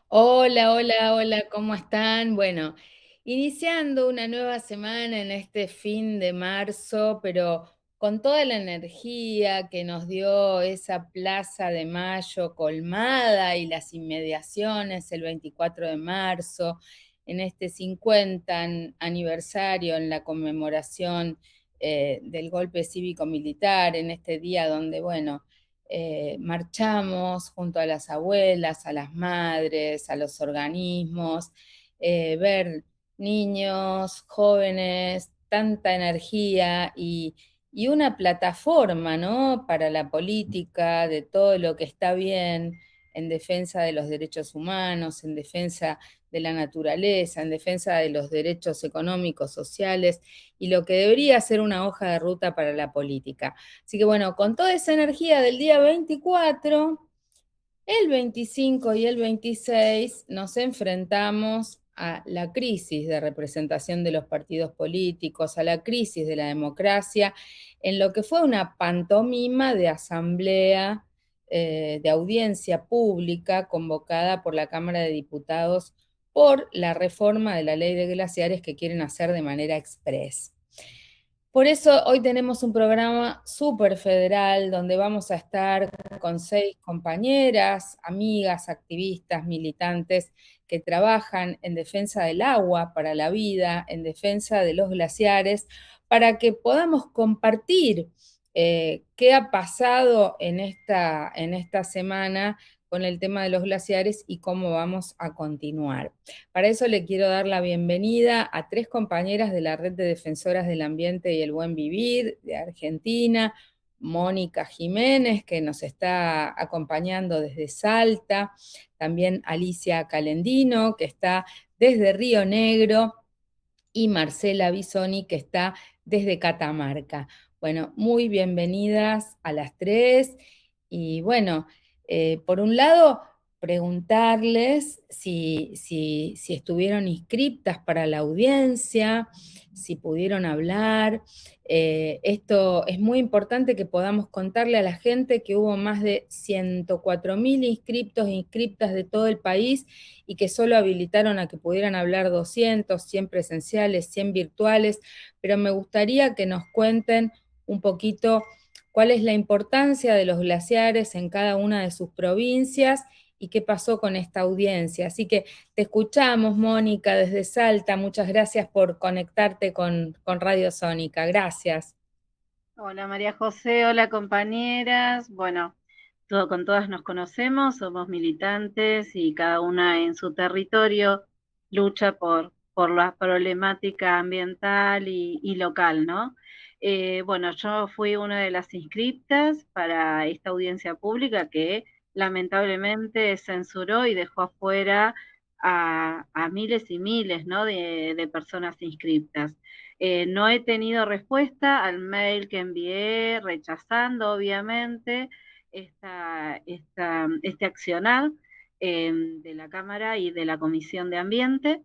Hola, hola, hola, ¿cómo están? Bueno, iniciando una nueva semana en este fin de marzo, pero con toda la energía que nos dio esa Plaza de Mayo colmada y las inmediaciones el 24 de marzo, en este 50 aniversario, en la conmemoración del golpe cívico-militar, en este día donde, bueno, marchamos junto a las abuelas, a las madres, a los organismos, ver niños, jóvenes, tanta energía y una plataforma, ¿no? Para la política, de todo lo que está bien en defensa de los derechos humanos, en defensa de la naturaleza, en defensa de los derechos económicos, sociales y lo que debería ser una hoja de ruta para la política. Así que bueno, con toda esa energía del día 24, el 25 y el 26 nos enfrentamos a la crisis de representación de los partidos políticos, a la crisis de la democracia, en lo que fue una pantomima de asamblea, de audiencia pública convocada por la Cámara de Diputados por la reforma de la ley de glaciares que quieren hacer de manera express. Por eso hoy tenemos un programa súper federal donde vamos a estar con 6 compañeras, amigas, activistas, militantes que trabajan en defensa del agua para la vida, en defensa de los glaciares, para que podamos compartir qué ha pasado en esta semana con el tema de los glaciares y cómo vamos a continuar. Para eso le quiero dar la bienvenida a 3 compañeras de la Red de Defensoras del Ambiente y el Buen Vivir de Argentina, Mónica Jiménez, que nos está acompañando desde Salta, también Alicia Calendino, que está desde Río Negro, y Marcela Bisoni, que está desde Catamarca. Bueno, muy bienvenidas a las 3. Y bueno, por un lado, preguntarles si estuvieron inscriptas para la audiencia, si pudieron hablar. Esto es muy importante que podamos contarle a la gente que hubo más de 104.000 inscriptos e inscriptas de todo el país y que solo habilitaron a que pudieran hablar 200, 100 presenciales, 100 virtuales, pero me gustaría que nos cuenten un poquito cuál es la importancia de los glaciares en cada una de sus provincias y qué pasó con esta audiencia. Así que te escuchamos, Mónica, desde Salta. Muchas gracias por conectarte con Radio Sónica. Gracias. Hola María José, hola compañeras. Bueno, con todas nos conocemos, somos militantes y cada una en su territorio lucha por la problemática ambiental y local, ¿no? Bueno, yo fui una de las inscriptas para esta audiencia pública que lamentablemente censuró y dejó afuera a miles y miles, ¿no? de personas inscriptas. No he tenido respuesta al mail que envié rechazando, obviamente, este accionar de la Cámara y de la Comisión de Ambiente.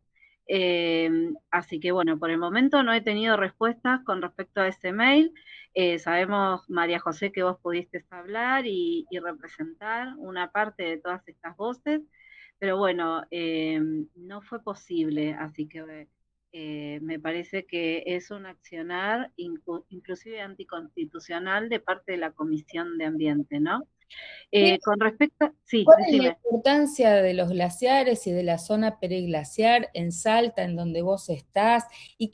Así que bueno, por el momento no he tenido respuestas con respecto a ese mail. Sabemos, María José, que vos pudiste hablar y representar una parte de todas estas voces, pero bueno, no fue posible, así que me parece que es un accionar inclusive anticonstitucional de parte de la Comisión de Ambiente, ¿no? Con respecto, sí, ¿Cuál es la decime. importancia de los glaciares y de la zona periglaciar en Salta, en donde vos estás? ¿Y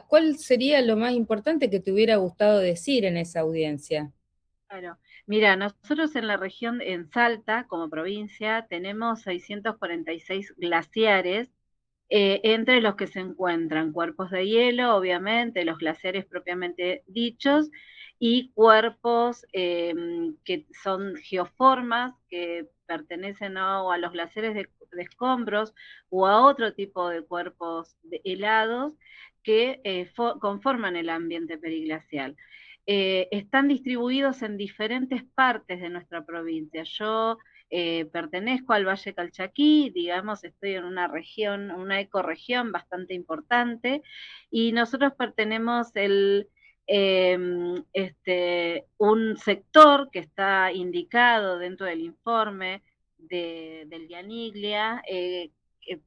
cuál sería lo más importante que te hubiera gustado decir en esa audiencia? Claro, mira, nosotros en la región, en Salta, como provincia, tenemos 646 glaciares, entre los que se encuentran cuerpos de hielo, obviamente, los glaciares propiamente dichos, y cuerpos que son geoformas, que pertenecen o a los glaciares de escombros o a otro tipo de cuerpos helados que conforman el ambiente periglacial. Están distribuidos en diferentes partes de nuestra provincia. Yo pertenezco al Valle Calchaquí, digamos, estoy en una región, una ecorregión bastante importante, y nosotros pertenecemos un sector que está indicado dentro del informe del Yaniglia, que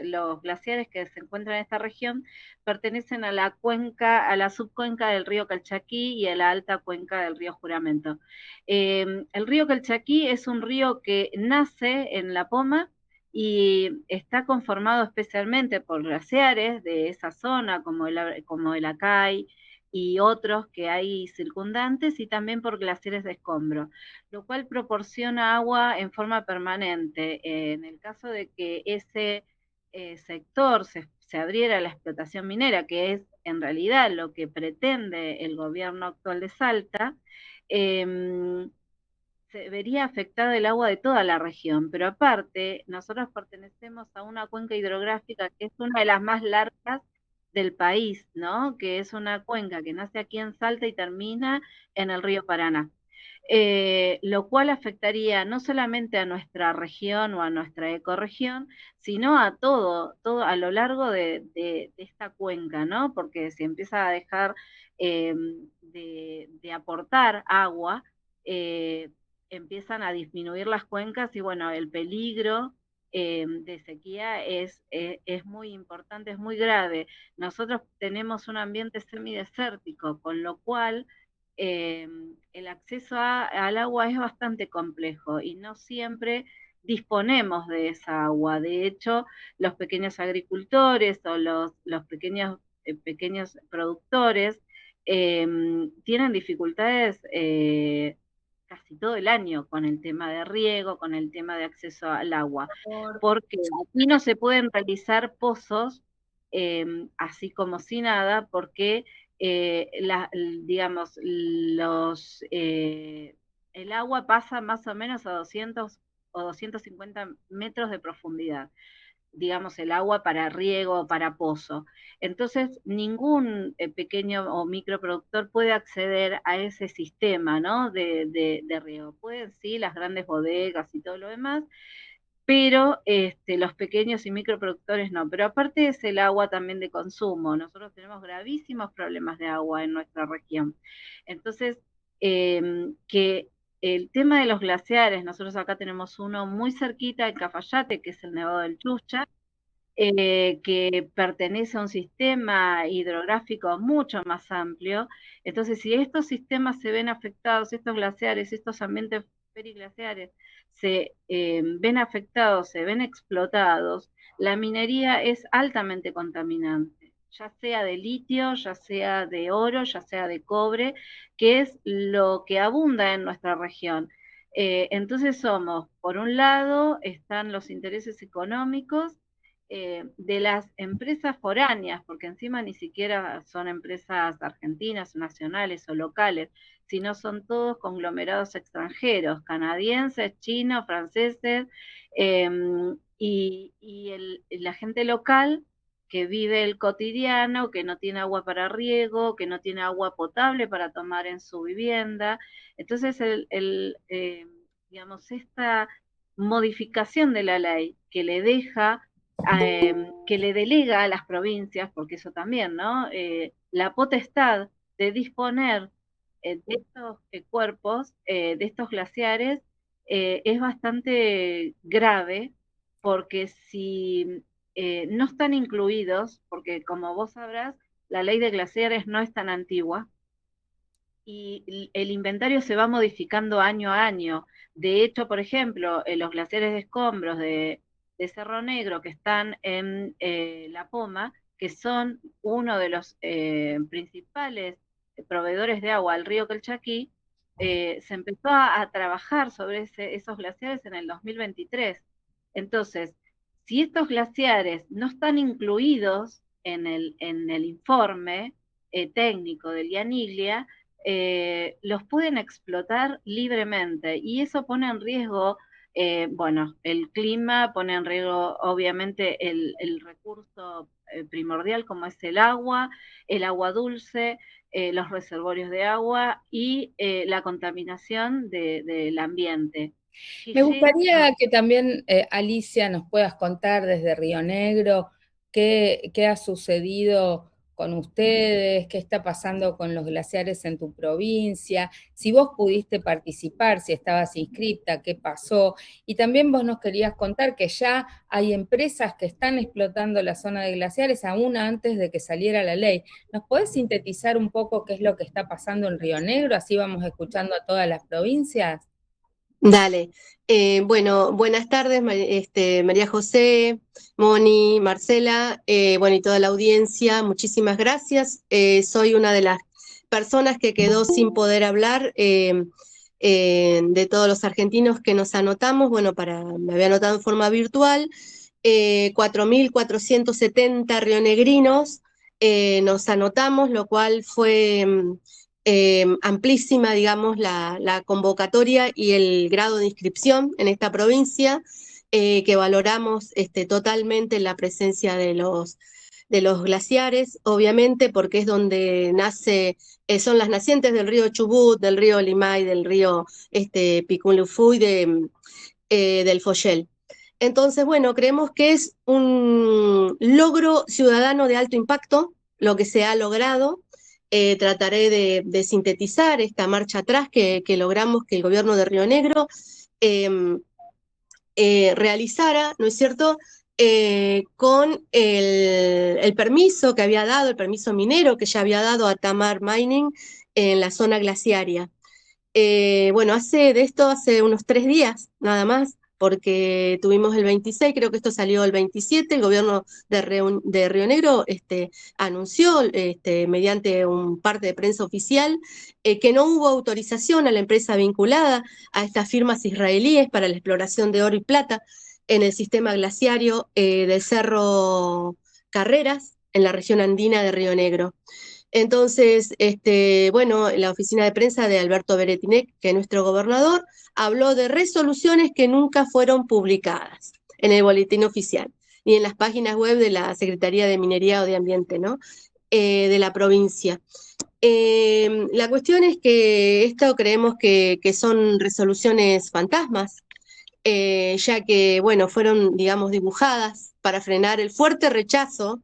los glaciares que se encuentran en esta región pertenecen a la cuenca, a la subcuenca del río Calchaquí y a la alta cuenca del río Juramento. El río Calchaquí es un río que nace en La Poma y está conformado especialmente por glaciares de esa zona, como el Acay y otros que hay circundantes, y también por glaciares de escombro, lo cual proporciona agua en forma permanente. En el caso de que ese sector se abriera a la explotación minera, que es en realidad lo que pretende el gobierno actual de Salta, eh, se vería afectada el agua de toda la región, pero aparte, nosotros pertenecemos a una cuenca hidrográfica que es una de las más largas del país, ¿no? Que es una cuenca que nace aquí en Salta y termina en el río Paraná. Lo cual afectaría no solamente a nuestra región o a nuestra ecorregión, sino a todo a lo largo de esta cuenca, ¿no? Porque si empieza a dejar de aportar agua, eh, empiezan a disminuir las cuencas y bueno, el peligro de sequía es muy importante, es muy grave. Nosotros tenemos un ambiente semidesértico, con lo cual eh, el acceso al agua es bastante complejo y no siempre disponemos de esa agua. De hecho, los pequeños agricultores o los pequeños productores eh, tienen dificultades casi todo el año con el tema de riego, con el tema de acceso al agua, porque aquí no se pueden realizar pozos así como si nada, porque digamos, el agua pasa más o menos a 200 o 250 metros de profundidad, digamos, el agua para riego, para pozo. Entonces, ningún pequeño o microproductor puede acceder a ese sistema, ¿no? De riego. Pueden sí las grandes bodegas y todo lo demás, pero los pequeños y microproductores no. Pero aparte es el agua también de consumo. Nosotros tenemos gravísimos problemas de agua en nuestra región. Entonces, que el tema de los glaciares, nosotros acá tenemos uno muy cerquita en Cafayate, que es el Nevado del Chucha, que pertenece a un sistema hidrográfico mucho más amplio. Entonces, si estos sistemas se ven afectados, estos glaciares, estos ambientes periglaciares se ven afectados, se ven explotados, la minería es altamente contaminante, ya sea de litio, ya sea de oro, ya sea de cobre, que es lo que abunda en nuestra región. Entonces somos, por un lado, están los intereses económicos de las empresas foráneas, porque encima ni siquiera son empresas argentinas, nacionales o locales, sino son todos conglomerados extranjeros, canadienses, chinos, franceses, eh, la gente local que vive el cotidiano, que no tiene agua para riego, que no tiene agua potable para tomar en su vivienda. Entonces, digamos, esta modificación de la ley que le deja que le delega a las provincias, porque eso también, ¿no? La potestad de disponer de estos cuerpos, de estos glaciares, es bastante grave, porque si no están incluidos, porque como vos sabrás, la ley de glaciares no es tan antigua, y el inventario se va modificando año a año. De hecho, por ejemplo, los glaciares de escombros de Cerro Negro que están en La Poma, que son uno de los principales proveedores de agua al río Calchaquí, se empezó a trabajar sobre esos glaciares en el 2023. Entonces, si estos glaciares no están incluidos en el informe técnico del Yaniglia, los pueden explotar libremente y eso pone en riesgo, bueno, el clima, pone en riesgo obviamente el recurso primordial como es el agua dulce, los reservorios de agua y la contaminación del ambiente. Que Me llega gustaría que también, Alicia, nos puedas contar desde Río Negro qué ha sucedido con ustedes, qué está pasando con los glaciares en tu provincia, si vos pudiste participar, si estabas inscripta, qué pasó. Y también vos nos querías contar que ya hay empresas que están explotando la zona de glaciares aún antes de que saliera la ley. ¿Nos podés sintetizar un poco qué es lo que está pasando en Río Negro? Así vamos escuchando a todas las provincias. Dale. Bueno, buenas tardes, María José, Moni, Marcela, bueno, y toda la audiencia. Muchísimas gracias. Soy una de las personas que quedó sin poder hablar de todos los argentinos que nos anotamos. Bueno, me había anotado en forma virtual. 4.470 rionegrinos nos anotamos, lo cual fue amplísima, digamos, la convocatoria y el grado de inscripción en esta provincia, que valoramos totalmente la presencia de los glaciares, obviamente, porque es donde son las nacientes del río Chubut, del río Limay, del río Picunlufú y del Foyel. Entonces, bueno, creemos que es un logro ciudadano de alto impacto lo que se ha logrado. Trataré de sintetizar esta marcha atrás que logramos que el gobierno de Río Negro eh, realizara, ¿no es cierto?, con el permiso que había dado, el permiso minero que ya había dado a Tamar Mining en la zona glaciaria. Bueno, hace unos 3 días nada más, porque tuvimos el 26, creo que esto salió el 27, el gobierno de Río Negro anunció mediante un parte de prensa oficial que no hubo autorización a la empresa vinculada a estas firmas israelíes para la exploración de oro y plata en el sistema glaciario del Cerro Carreras, en la región andina de Río Negro. Entonces, bueno, la oficina de prensa de Alberto Beretinec, que es nuestro gobernador, habló de resoluciones que nunca fueron publicadas en el boletín oficial, ni en las páginas web de la Secretaría de Minería o de Ambiente, ¿no? De la provincia. La cuestión es que esto creemos que son resoluciones fantasmas, ya que, bueno, fueron, digamos, dibujadas para frenar el fuerte rechazo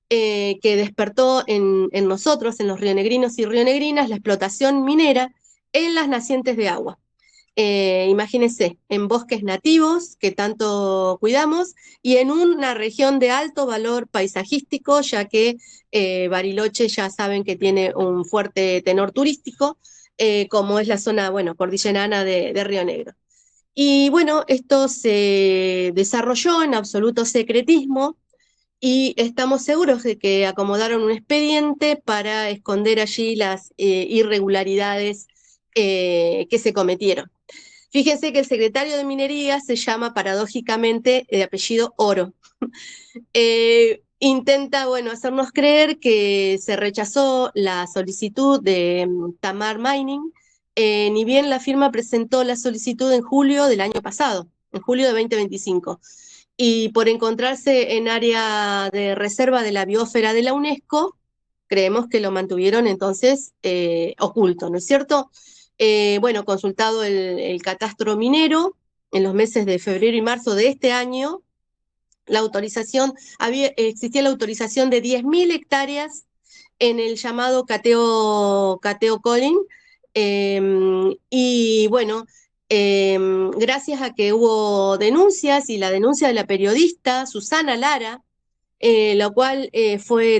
que despertó en nosotros, en los rionegrinos y rionegrinas, la explotación minera en las nacientes de agua. Imagínense, en bosques nativos que tanto cuidamos y en una región de alto valor paisajístico, ya que Bariloche ya saben que tiene un fuerte tenor turístico, como es la zona, bueno, cordillerana de Río Negro. Y bueno, esto se desarrolló en absoluto secretismo, y estamos seguros de que acomodaron un expediente para esconder allí las irregularidades que se cometieron. Fíjense que el secretario de Minería se llama paradójicamente de apellido Oro. Intenta, bueno, hacernos creer que se rechazó la solicitud de Tamar Mining, ni bien la firma presentó la solicitud en julio del año pasado, en julio de 2025. Y por encontrarse en área de reserva de la biosfera de la UNESCO, creemos que lo mantuvieron entonces oculto, ¿no es cierto? Bueno, consultado el catastro minero en los meses de febrero y marzo de este año, existía la autorización de 10.000 hectáreas en el llamado Cateo Colin, y bueno, gracias a que hubo denuncias y la denuncia de la periodista Susana Lara, lo cual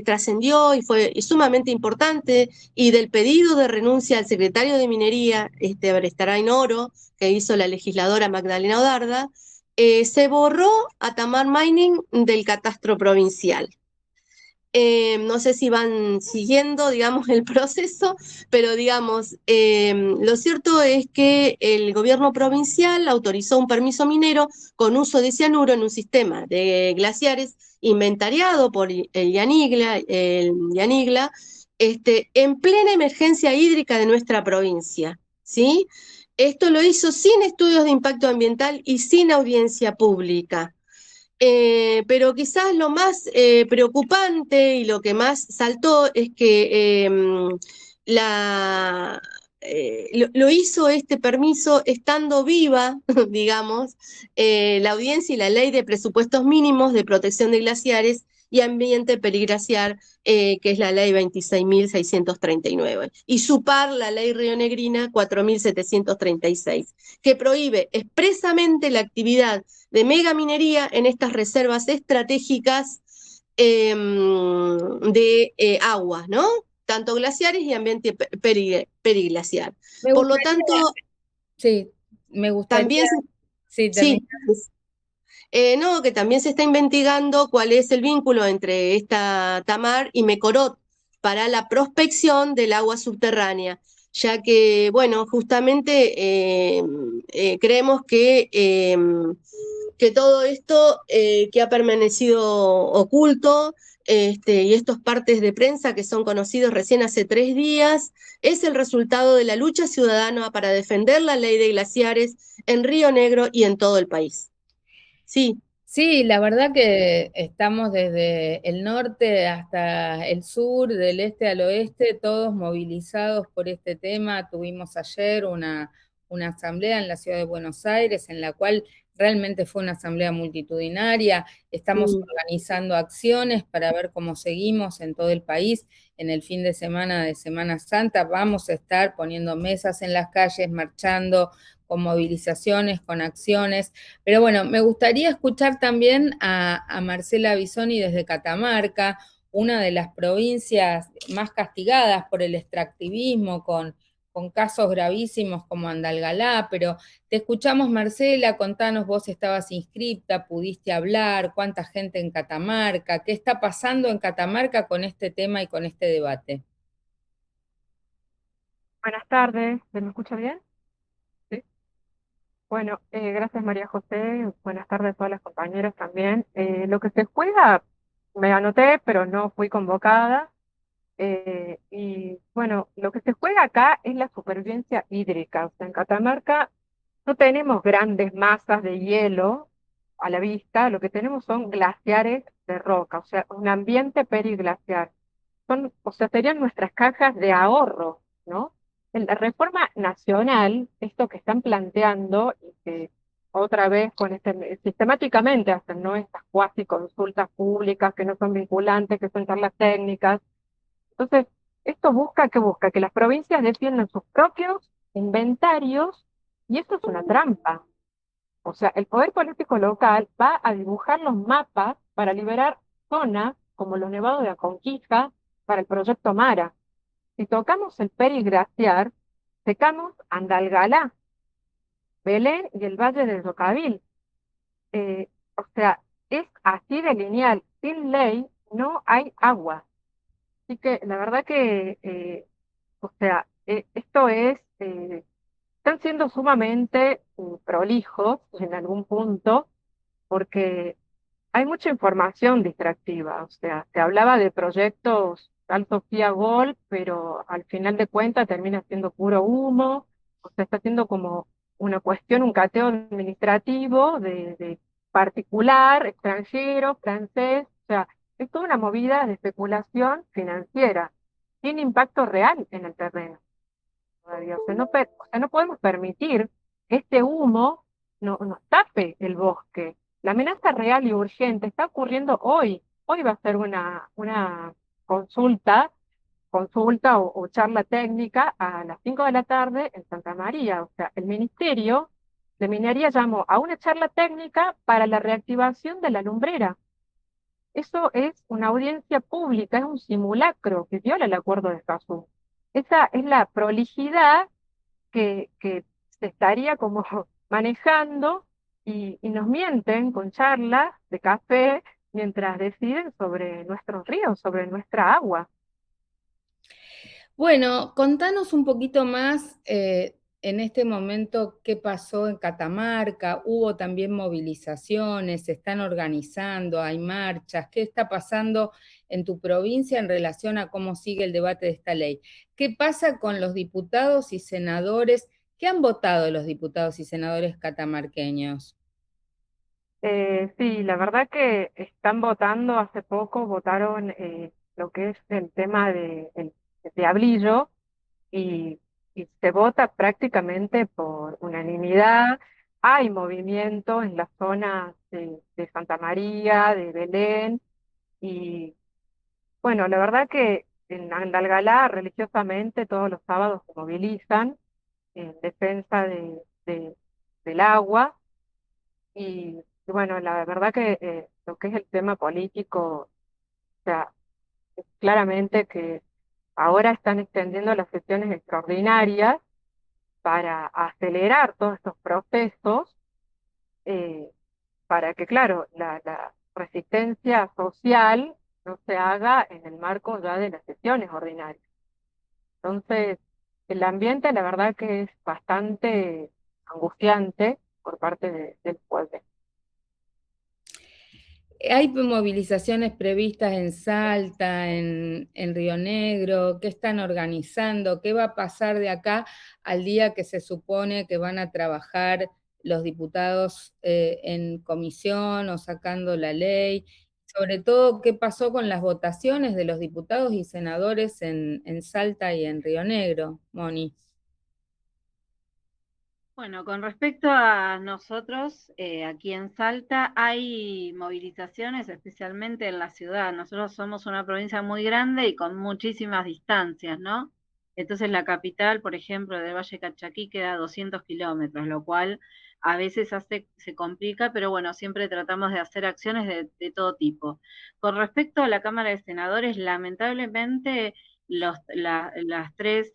trascendió y fue sumamente importante, y del pedido de renuncia al secretario de Minería, Abrestarain Oro, que hizo la legisladora Magdalena Odarda, se borró a Tamar Mining del catastro provincial. No sé si van siguiendo, digamos, el proceso, pero digamos, lo cierto es que el gobierno provincial autorizó un permiso minero con uso de cianuro en un sistema de glaciares inventariado por el Yanigla, en plena emergencia hídrica de nuestra provincia, ¿sí? Esto lo hizo sin estudios de impacto ambiental y sin audiencia pública. Pero quizás lo más preocupante y lo que más saltó es que lo hizo este permiso estando viva, digamos, la audiencia y la ley de presupuestos mínimos de protección de glaciares y ambiente periglaciar, que es la ley 26.639, y SUPAR, la ley rionegrina 4.736, que prohíbe expresamente la actividad de megaminería en estas reservas estratégicas de agua, ¿no? Tanto glaciares y ambiente periglaciar. Me Por lo gustaría, tanto, sí, me gustaría, también, sí, termina. sí, no, que también se está investigando cuál es el vínculo entre esta Tamar y Mecorot para la prospección del agua subterránea, ya que, bueno, justamente creemos que todo esto que ha permanecido oculto, y estos partes de prensa que son conocidos recién hace 3 días, es el resultado de la lucha ciudadana para defender la ley de glaciares en Río Negro y en todo el país. Sí. Sí, la verdad que estamos desde el norte hasta el sur, del este al oeste, todos movilizados por este tema. Tuvimos ayer una asamblea en la ciudad de Buenos Aires, en la cual realmente fue una asamblea multitudinaria. Estamos Mm. organizando acciones para ver cómo seguimos en todo el país. En el fin de Semana Santa, vamos a estar poniendo mesas en las calles, marchando, con movilizaciones, con acciones. Pero bueno, me gustaría escuchar también a Marcela Bisoni desde Catamarca, una de las provincias más castigadas por el extractivismo, con casos gravísimos como Andalgalá, pero te escuchamos, Marcela, contanos, vos estabas inscripta, pudiste hablar, cuánta gente en Catamarca, qué está pasando en Catamarca con este tema y con este debate. Buenas tardes, ¿se me escucha bien? Sí. Bueno, gracias María José, buenas tardes a todas las compañeras también. Lo que se juega, me anoté, pero no fui convocada. Y bueno, lo que se juega acá es la supervivencia hídrica. O sea, en Catamarca no tenemos grandes masas de hielo a la vista, lo que tenemos son glaciares de roca, o sea, un ambiente periglaciar. O sea, serían nuestras cajas de ahorro, ¿no? En la reforma nacional, esto que están planteando y que otra vez sistemáticamente hacen, ¿no? Estas cuasi consultas públicas que no son vinculantes, que son charlas técnicas. Entonces, esto busca que las provincias defiendan sus propios inventarios y esto es una trampa. O sea, el poder político local va a dibujar los mapas para liberar zonas como los nevados de Aconquija para el proyecto Mara. Si tocamos el periglaciar, secamos Andalgalá, Belén y el Valle del Socabil. O sea, es así de lineal. Sin ley no hay agua. Así que la verdad que, o sea, esto están siendo sumamente prolijos en algún punto porque hay mucha información distractiva, o sea, se hablaba de proyectos tal Sofía Gol, pero al final de cuentas termina siendo puro humo, o sea, está siendo como una cuestión, un cateo administrativo de particular, extranjero, francés, o sea, es toda una movida de especulación financiera, sin impacto real en el terreno todavía. O sea, no podemos permitir que este humo nos tape el bosque. La amenaza real y urgente está ocurriendo hoy. Hoy va a ser una consulta, o charla técnica a las 5 de la tarde en Santa María. O sea, el Ministerio de Minería llamó a una charla técnica para la reactivación de la lumbrera. Eso es una audiencia pública, es un simulacro que viola el acuerdo de Escazú. Esa es la prolijidad que se estaría como manejando y nos mienten con charlas de café mientras deciden sobre nuestros ríos, sobre nuestra agua. Bueno, contanos un poquito más en este momento qué pasó en Catamarca. Hubo también movilizaciones, se están organizando, hay marchas. ¿Qué está pasando en tu provincia en relación a cómo sigue el debate de esta ley? ¿Qué pasa con los diputados y senadores? ¿Qué han votado los diputados y senadores catamarqueños? Sí, la verdad que están votando, hace poco votaron lo que es el tema de Diablillo y, y se vota prácticamente por unanimidad. Hay movimiento en las zonas de Santa María, de Belén, Y bueno, la verdad que en Andalgalá religiosamente todos los sábados se movilizan en defensa del agua y bueno, la verdad que lo que es el tema político, o sea, es claramente que ahora están extendiendo las sesiones extraordinarias para acelerar todos estos procesos, eh, para que, claro, la resistencia social no se haga en el marco ya de las sesiones ordinarias. Entonces, el ambiente, la verdad que es bastante angustiante por parte del pueblo. ¿Hay movilizaciones previstas en Salta, en Río Negro? ¿Qué están organizando? ¿Qué va a pasar de acá al día que se supone que van a trabajar los diputados en comisión o sacando la ley? Sobre todo, ¿qué pasó con las votaciones de los diputados y senadores en Salta y en Río Negro, Moni? Bueno, con respecto a nosotros, aquí en Salta hay movilizaciones, especialmente en la ciudad. Nosotros somos una provincia muy grande y con muchísimas distancias, ¿no? Entonces la capital, por ejemplo, de Valle Cachaquí queda a 200 kilómetros, lo cual a veces se complica, pero bueno, siempre tratamos de hacer acciones de todo tipo. Con respecto a la Cámara de Senadores, lamentablemente las tres,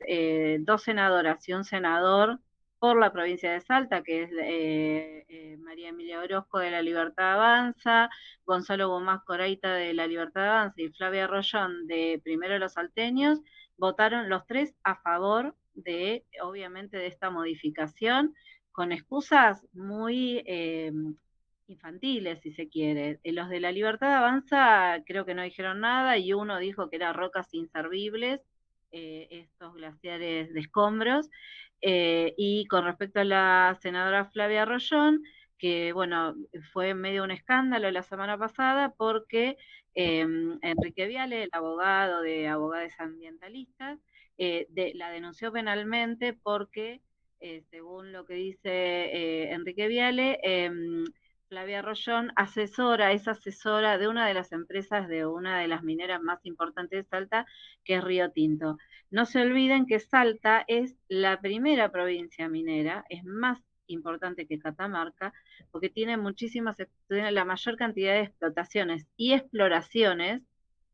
dos senadoras y un senador por la provincia de Salta, que es María Emilia Orozco de La Libertad Avanza, Gonzalo Gomás Coraita de La Libertad Avanza y Flavia Rollón de Primero Los Salteños, votaron los tres a favor de, obviamente, de esta modificación, con excusas muy infantiles, si se quiere. Los de La Libertad Avanza creo que no dijeron nada y uno dijo que eran rocas inservibles, estos glaciares de escombros. Y con respecto a la senadora Flavia Rollón, que bueno, fue medio un escándalo la semana pasada porque Enrique Viale, el abogado de abogados ambientalistas, la denunció penalmente porque, según lo que dice Enrique Viale, Flavia Rollón es asesora de una de las empresas de una de las mineras más importantes de Salta, que es Río Tinto. No se olviden que Salta es la primera provincia minera, es más importante que Catamarca, porque tiene tiene la mayor cantidad de explotaciones y exploraciones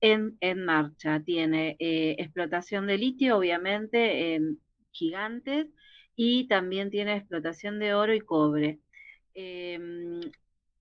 en marcha. Tiene explotación de litio, obviamente, en gigantes, y también tiene explotación de oro y cobre. Eh,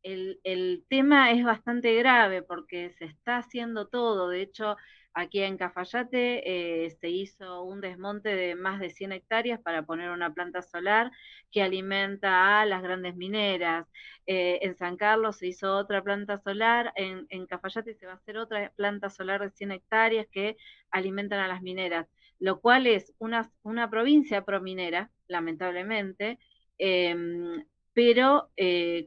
el tema es bastante grave porque se está haciendo todo. De hecho, aquí en Cafayate se hizo un desmonte de más de 100 hectáreas para poner una planta solar que alimenta a las grandes mineras. En San Carlos se hizo otra planta solar, en Cafayate se va a hacer otra planta solar de 100 hectáreas que alimentan a las mineras, lo cual es una provincia prominera, lamentablemente. Pero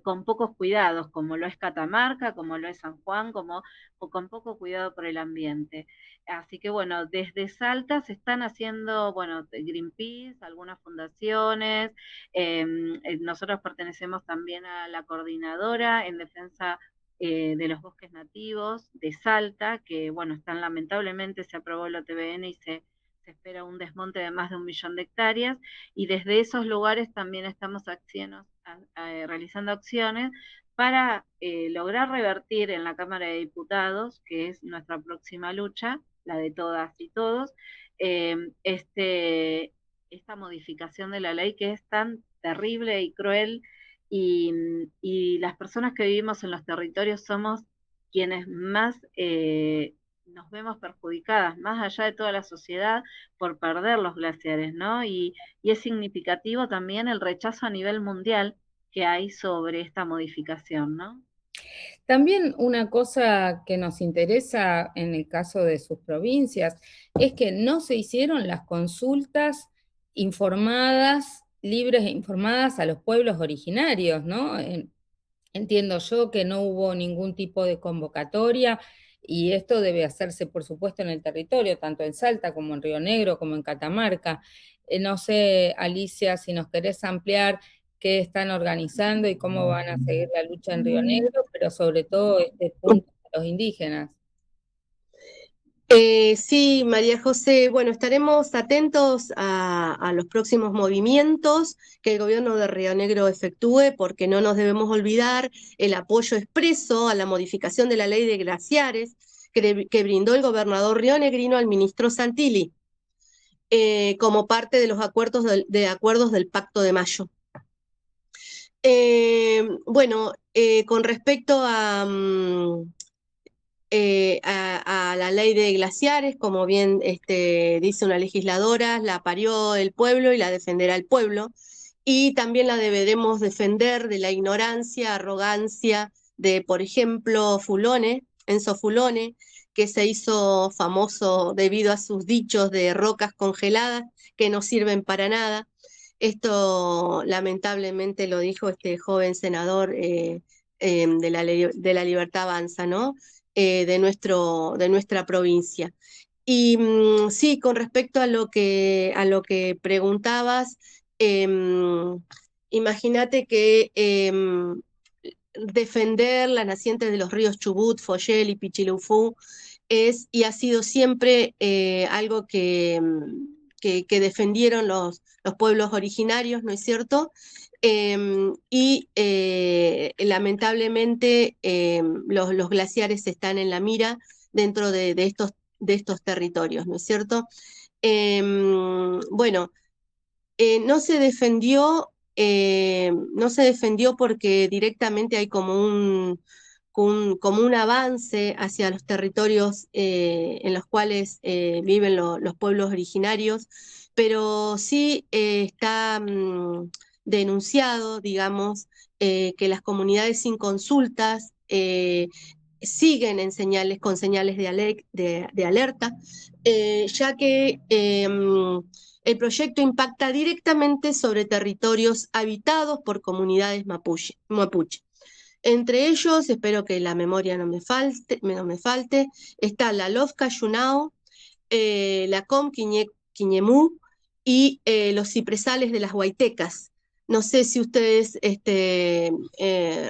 con pocos cuidados, como lo es Catamarca, como lo es San Juan, o con poco cuidado por el ambiente. Así que bueno, desde Salta se están haciendo, bueno, Greenpeace, algunas fundaciones, nosotros pertenecemos también a la coordinadora en defensa de los bosques nativos de Salta, que bueno, lamentablemente se aprobó el OTBN y se espera un desmonte de más de 1 millón de hectáreas, y desde esos lugares también estamos realizando acciones para lograr revertir en la Cámara de Diputados, que es nuestra próxima lucha, la de todas y todos, eh, esta modificación de la ley que es tan terrible y cruel, y, y las personas que vivimos en los territorios somos quienes más nos vemos perjudicadas, más allá de toda la sociedad, por perder los glaciares, ¿no? Y es significativo también el rechazo a nivel mundial que hay sobre esta modificación, ¿no? También una cosa que nos interesa en el caso de sus provincias es que no se hicieron las consultas informadas, libres e informadas a los pueblos originarios, ¿no? Entiendo yo que no hubo ningún tipo de convocatoria y esto debe hacerse, por supuesto, en el territorio, tanto en Salta como en Río Negro, como en Catamarca. No sé, Alicia, si nos querés ampliar qué están organizando y cómo van a seguir la lucha en Río Negro, pero sobre todo este punto de los indígenas. Sí, María José, bueno, estaremos atentos a los próximos movimientos que el gobierno de Río Negro efectúe, porque no nos debemos olvidar el apoyo expreso a la modificación de la ley de glaciares que brindó el gobernador rionegrino al ministro Santilli, como parte de los acuerdos del Pacto de Mayo. Bueno, con respecto a la ley de glaciares, como bien dice una legisladora, la parió el pueblo y la defenderá el pueblo, y también la deberemos defender de la ignorancia, arrogancia de, por ejemplo, Enzo Fulone, que se hizo famoso debido a sus dichos de rocas congeladas que no sirven para nada. Esto lamentablemente lo dijo este joven senador de la Libertad Avanza, ¿no? De nuestra provincia. Y sí, con respecto a lo que preguntabas, imagínate que defender las nacientes de los ríos Chubut, Foyel y Pichilufú es y ha sido siempre algo que defendieron los pueblos originarios, ¿no es cierto? Lamentablemente los glaciares están en la mira dentro de estos territorios, ¿no es cierto? Bueno, no se defendió, no se defendió porque directamente hay como un avance hacia los territorios en los cuales viven los pueblos originarios, pero sí está denunciado, digamos, que las comunidades sin consultas siguen con señales de alerta, ya que el proyecto impacta directamente sobre territorios habitados por comunidades mapuche. Entre ellos, espero que la memoria no me falte, está la Lofca Yunao, la Com Quiñemú y los cipresales de las Huaytecas. No sé si ustedes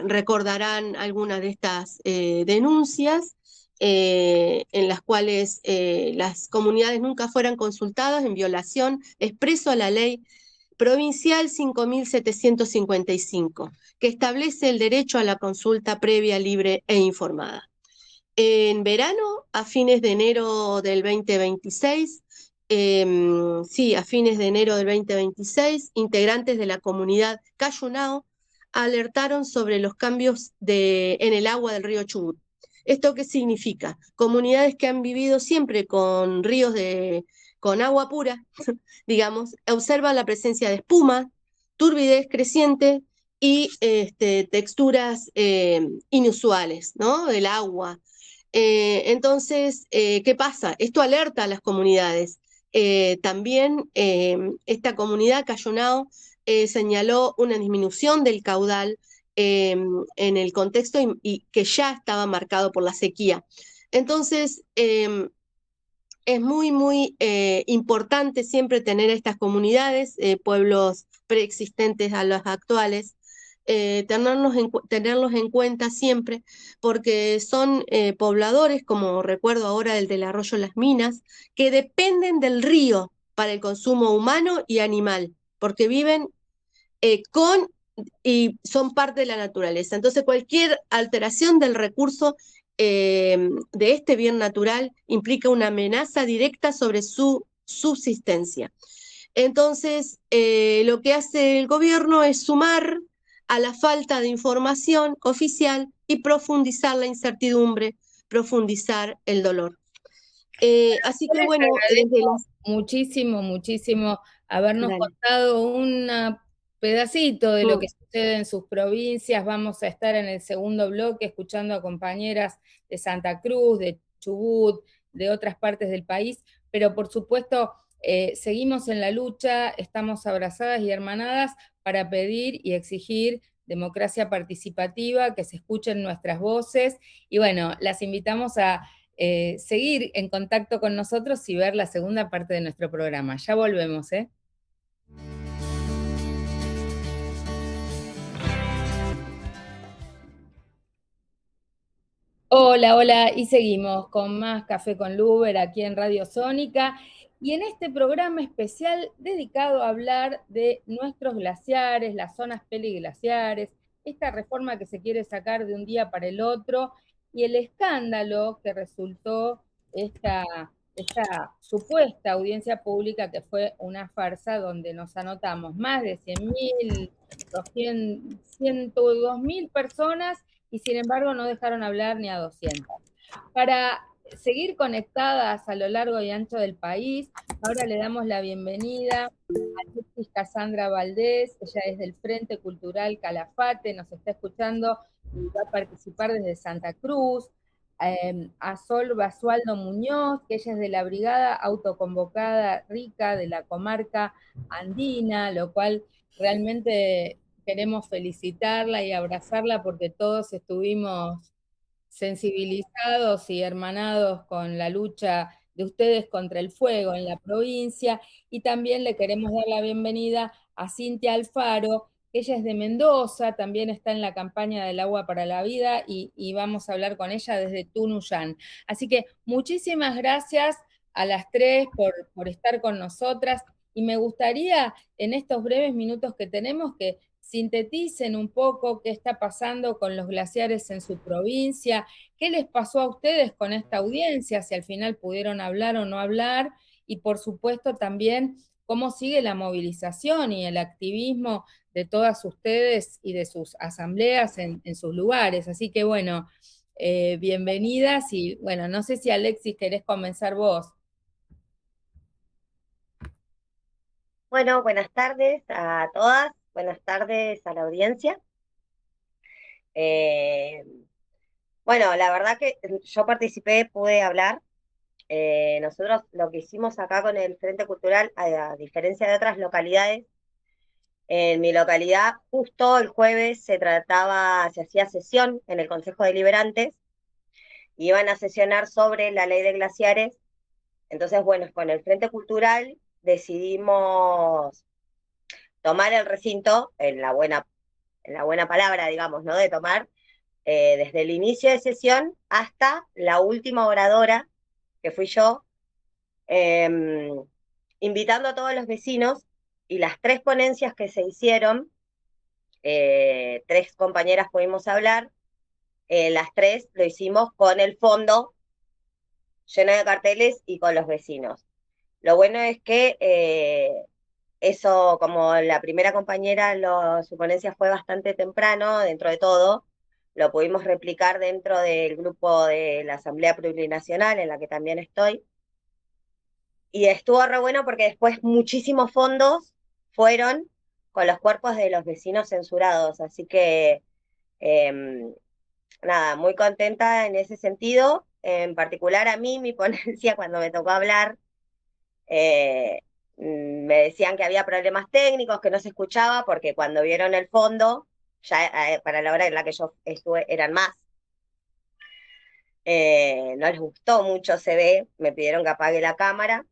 recordarán alguna de estas denuncias en las cuales las comunidades nunca fueran consultadas en violación expreso a la ley provincial 5.755, que establece el derecho a la consulta previa, libre e informada. En verano, a fines de enero del 2026, sí, a fines de enero del 2026, integrantes de la comunidad Cayunao alertaron sobre los cambios en el agua del río Chubut. ¿Esto qué significa? Comunidades que han vivido siempre con con agua pura, digamos, observan la presencia de espuma, turbidez creciente y texturas inusuales, ¿no? Del agua. Entonces, ¿qué pasa? Esto alerta a las comunidades. También esta comunidad, Cayunao, señaló una disminución del caudal en el contexto y que ya estaba marcado por la sequía. Entonces, es muy importante siempre tener estas comunidades, pueblos preexistentes a los actuales, tenerlos en cuenta siempre, porque son pobladores, como recuerdo ahora el del arroyo Las Minas, que dependen del río para el consumo humano y animal, porque viven con y son parte de la naturaleza. Entonces, cualquier alteración del recurso de este bien natural implica una amenaza directa sobre su subsistencia. Entonces, lo que hace el gobierno es sumar a la falta de información oficial y profundizar la incertidumbre, profundizar el dolor. Así que bueno, muchísimo habernos dale. contado un pedacito de lo Mm. que sucede en sus provincias. Vamos a estar en el segundo bloque escuchando a compañeras de Santa Cruz, de Chubut, de otras partes del país, pero por supuesto seguimos en la lucha, estamos abrazadas y hermanadas para pedir y exigir democracia participativa, que se escuchen nuestras voces, y bueno, las invitamos a seguir en contacto con nosotros y ver la segunda parte de nuestro programa. Ya volvemos, ¿eh? Hola, hola, y seguimos con más Café con Luber aquí en Radio Sónica y en este programa especial dedicado a hablar de nuestros glaciares, las zonas peliglaciares, esta reforma que se quiere sacar de un día para el otro y el escándalo que resultó esta, esta supuesta audiencia pública que fue una farsa donde nos anotamos más de 100.000, 102.000 personas y sin embargo no dejaron hablar ni a 200. Para seguir conectadas a lo largo y ancho del país, ahora le damos la bienvenida a Alexis Casandra Valdés, ella es del Frente Cultural Calafate, nos está escuchando y va a participar desde Santa Cruz, a Sol Basualdo Muñoz, que ella es de la Brigada Autoconvocada Rica de la comarca andina, lo cual realmente queremos felicitarla y abrazarla porque todos estuvimos sensibilizados y hermanados con la lucha de ustedes contra el fuego en la provincia. Y también le queremos dar la bienvenida a Cintia Alfaro, que ella es de Mendoza, también está en la campaña del agua para la vida y vamos a hablar con ella desde Tunuyán. Así que muchísimas gracias a las tres por estar con nosotras y me gustaría en estos breves minutos que tenemos que sinteticen un poco qué está pasando con los glaciares en su provincia, qué les pasó a ustedes con esta audiencia, si al final pudieron hablar o no hablar, y por supuesto también cómo sigue la movilización y el activismo de todas ustedes y de sus asambleas en sus lugares. Así que bueno, bienvenidas y bueno, no sé si Alexis querés comenzar vos. Bueno, buenas tardes a todas, buenas tardes a la audiencia. Eh, bueno, la verdad que yo participé, pude hablar. Nosotros lo que hicimos acá con el Frente Cultural, a diferencia de otras localidades, en mi localidad justo el jueves se hacía sesión en el Consejo Deliberantes, iban a sesionar sobre la ley de glaciares. Entonces, bueno, con el Frente Cultural decidimos tomar el recinto en la buena palabra, digamos, ¿no? De tomar desde el inicio de sesión hasta la última oradora, que fui yo, eh, invitando a todos los vecinos y las tres ponencias que se hicieron, tres compañeras pudimos hablar, las tres lo hicimos con el fondo lleno de carteles y con los vecinos. Lo bueno es que eso, como la primera compañera, su ponencia fue bastante temprano, dentro de todo, lo pudimos replicar dentro del grupo de la Asamblea Plurinacional, en la que también estoy. Y estuvo re bueno porque después muchísimos fondos fueron con los cuerpos de los vecinos censurados. Así que, nada, muy contenta en ese sentido. En particular a mí, mi ponencia, cuando me tocó hablar, eh, me decían que había problemas técnicos, que no se escuchaba, porque cuando vieron el fondo, ya para la hora en la que yo estuve eran más. No les gustó mucho, se ve, me pidieron que apague la cámara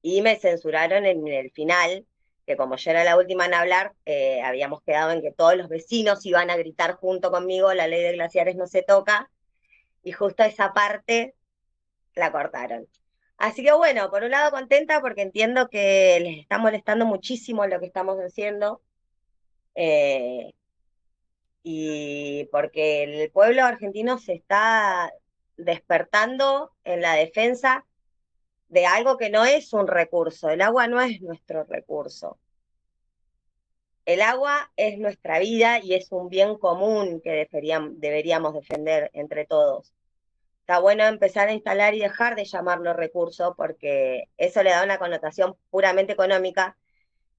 y me censuraron en el final, que como yo era la última en hablar, habíamos quedado en que todos los vecinos iban a gritar junto conmigo, la ley de glaciares no se toca, y justo esa parte la cortaron. Así que bueno, por un lado contenta porque entiendo que les está molestando muchísimo lo que estamos haciendo, eh, y porque el pueblo argentino se está despertando en la defensa de algo que no es un recurso. El agua no es nuestro recurso. El agua es nuestra vida y es un bien común que deberíamos defender entre todos. Está bueno empezar a instalar y dejar de llamarlo recurso porque eso le da una connotación puramente económica,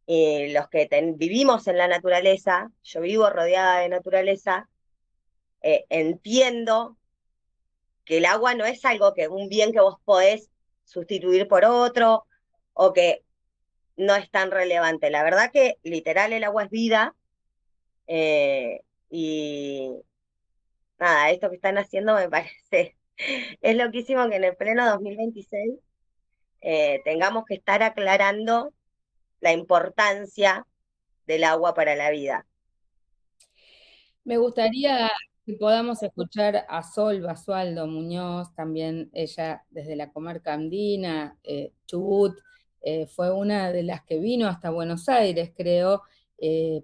y los que vivimos en la naturaleza, yo vivo rodeada de naturaleza, entiendo que el agua no es algo que un bien que vos podés sustituir por otro o que no es tan relevante. La verdad que literal el agua es vida, y nada, esto que están haciendo me parece es loquísimo que en el pleno 2026 tengamos que estar aclarando la importancia del agua para la vida. Me gustaría Y podamos escuchar a Sol Basualdo Muñoz, también ella desde la comarca andina, Chubut, fue una de las que vino hasta Buenos Aires, creo,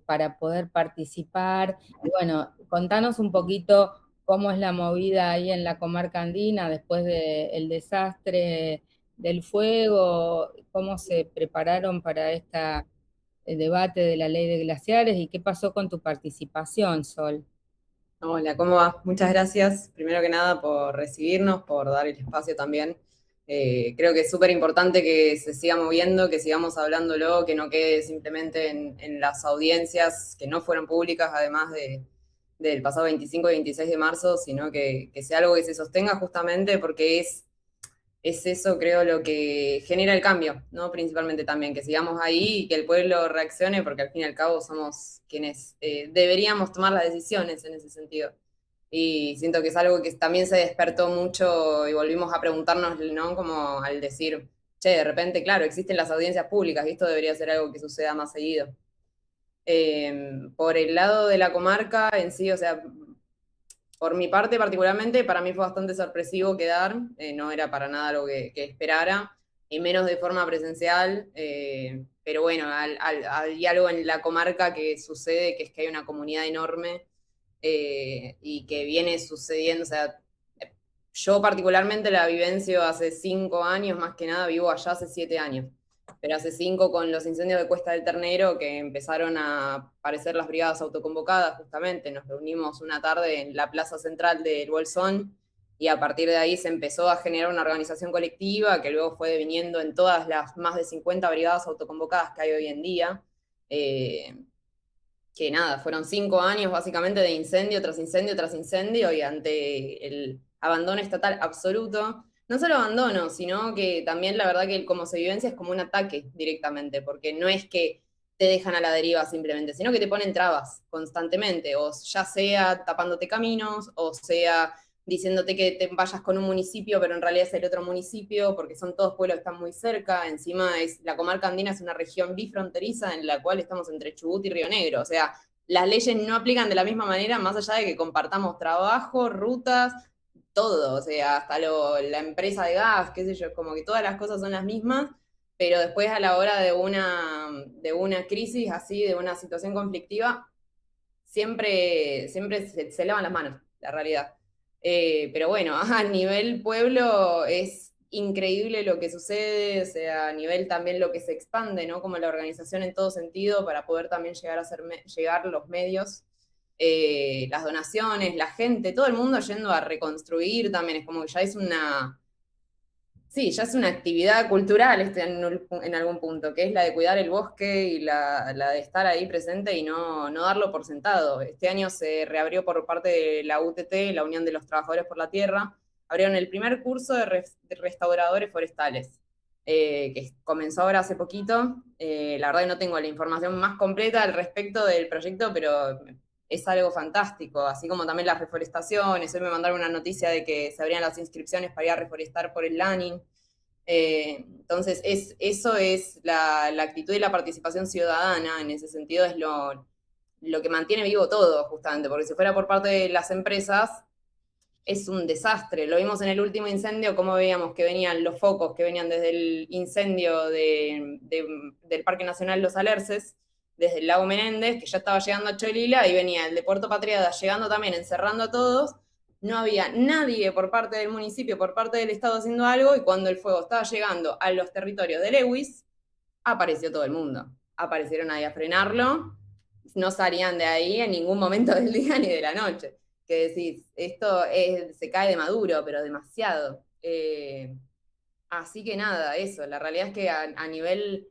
para poder participar. Y bueno, contanos un poquito cómo es la movida ahí en la comarca andina después del desastre del fuego, cómo se prepararon para este debate de la ley de glaciares y qué pasó con tu participación, Sol. Hola, ¿cómo va? Muchas gracias, primero que nada, por recibirnos, por dar el espacio también. Creo que es súper importante que se siga moviendo, que sigamos hablándolo, que no quede simplemente en las audiencias que no fueron públicas, además del pasado 25 y 26 de marzo, sino que sea algo que se sostenga justamente porque es eso, creo, lo que genera el cambio, ¿no? Principalmente también, que sigamos ahí y que el pueblo reaccione, porque al fin y al cabo somos quienes deberíamos tomar las decisiones en ese sentido. Y siento que es algo que también se despertó mucho y volvimos a preguntarnos, ¿no? Como al decir, che, de repente, claro, existen las audiencias públicas y esto debería ser algo que suceda más seguido. Por el lado de la comarca en sí, o sea, por mi parte, particularmente, para mí fue bastante sorpresivo quedar, no era para nada lo que esperara, y menos de forma presencial, pero bueno, hay algo en la comarca que sucede, que es que hay una comunidad enorme y que viene sucediendo, o sea, yo particularmente la vivencio hace 5 años, más que nada, vivo allá hace 7 años, pero hace 5 con los incendios de Cuesta del Ternero que empezaron a aparecer las brigadas autoconvocadas justamente, nos reunimos una tarde en la plaza central del Bolsón y a partir de ahí se empezó a generar una organización colectiva que luego fue deviniendo en todas las más de 50 brigadas autoconvocadas que hay hoy en día. Que nada, fueron 5 años básicamente de incendio tras incendio tras incendio y ante el abandono estatal absoluto, no solo abandono, sino que también la verdad que como se vivencia es como un ataque directamente, porque no es que te dejan a la deriva simplemente, sino que te ponen trabas constantemente, o ya sea tapándote caminos, o sea diciéndote que te vayas con un municipio, pero en realidad es el otro municipio, porque son todos pueblos que están muy cerca. Encima la comarca andina es una región bifronteriza en la cual estamos entre Chubut y Río Negro. O sea, las leyes no aplican de la misma manera, más allá de que compartamos trabajo, rutas, todo. O sea, hasta la empresa de gas, qué sé yo, como que todas las cosas son las mismas, pero después a la hora de una crisis así, de una situación conflictiva, siempre se lavan las manos, la realidad. Pero bueno, a nivel pueblo es increíble lo que sucede, o sea, a nivel también lo que se expande, ¿no? Como la organización en todo sentido para poder también llegar los medios, las donaciones, la gente, todo el mundo yendo a reconstruir también, es como que ya es sí, ya es una actividad cultural en algún punto, que es la de cuidar el bosque y la de estar ahí presente y no darlo por sentado. Este año se reabrió por parte de la UTT, la Unión de los Trabajadores por la Tierra, abrieron el primer curso de restauradores forestales, que comenzó ahora hace poquito. La verdad que no tengo la información más completa al respecto del proyecto, pero es algo fantástico, así como también las reforestaciones. Hoy me mandaron una noticia de que se abrían las inscripciones para ir a reforestar por el Lanin. Entonces, eso es la actitud y la participación ciudadana, en ese sentido es lo que mantiene vivo todo, justamente, porque si fuera por parte de las empresas, es un desastre. Lo vimos en el último incendio, cómo veíamos que venían los focos, que venían desde el incendio del Parque Nacional Los Alerces, desde el lago Menéndez, que ya estaba llegando a Cholila, y venía el de Puerto Patriada llegando también, encerrando a todos. No había nadie por parte del municipio, por parte del Estado haciendo algo, y cuando el fuego estaba llegando a los territorios de Lewis, apareció todo el mundo. Aparecieron ahí a frenarlo, no salían de ahí en ningún momento del día ni de la noche. Que decís, esto se cae de maduro, pero demasiado. Así que nada, eso, la realidad es que a nivel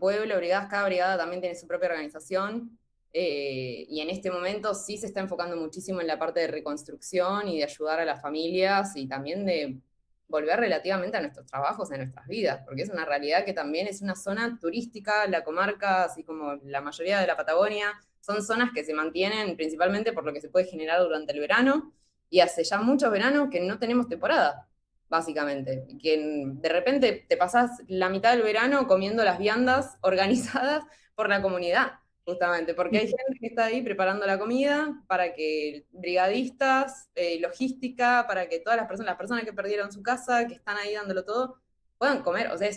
pueblo, brigadas, cada brigada también tiene su propia organización, y en este momento sí se está enfocando muchísimo en la parte de reconstrucción y de ayudar a las familias y también de volver relativamente a nuestros trabajos, a nuestras vidas, porque es una realidad que también es una zona turística, la comarca, así como la mayoría de la Patagonia, son zonas que se mantienen principalmente por lo que se puede generar durante el verano, y hace ya muchos veranos que no tenemos temporada, básicamente. Y que de repente te pasás la mitad del verano comiendo las viandas organizadas por la comunidad. justamente, porque hay gente que está ahí preparando la comida para que brigadistas, logística, para que todas las personas que perdieron su casa, que están ahí dándolo todo, puedan comer. O sea,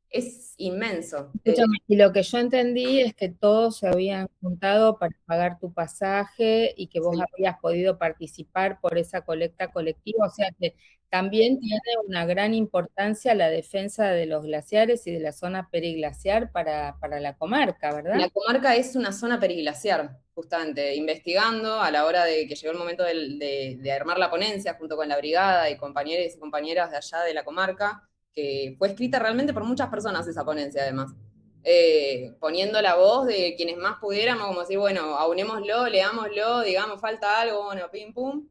es inmenso. Escúchame, y lo que yo entendí es que todos se habían juntado para pagar tu pasaje y que vos Sí. habías podido participar por esa colecta colectiva, o sea que también tiene una gran importancia la defensa de los glaciares y de la zona periglaciar para la comarca, ¿verdad? La comarca es una zona periglaciar, justamente, investigando a la hora de que llegó el momento de armar la ponencia junto con la brigada y compañeros y compañeras de allá de la comarca, que fue escrita realmente por muchas personas esa ponencia además, poniendo la voz de quienes más pudiéramos, como decir, bueno, aunémoslo, leámoslo, digamos, falta algo, bueno, pim pum.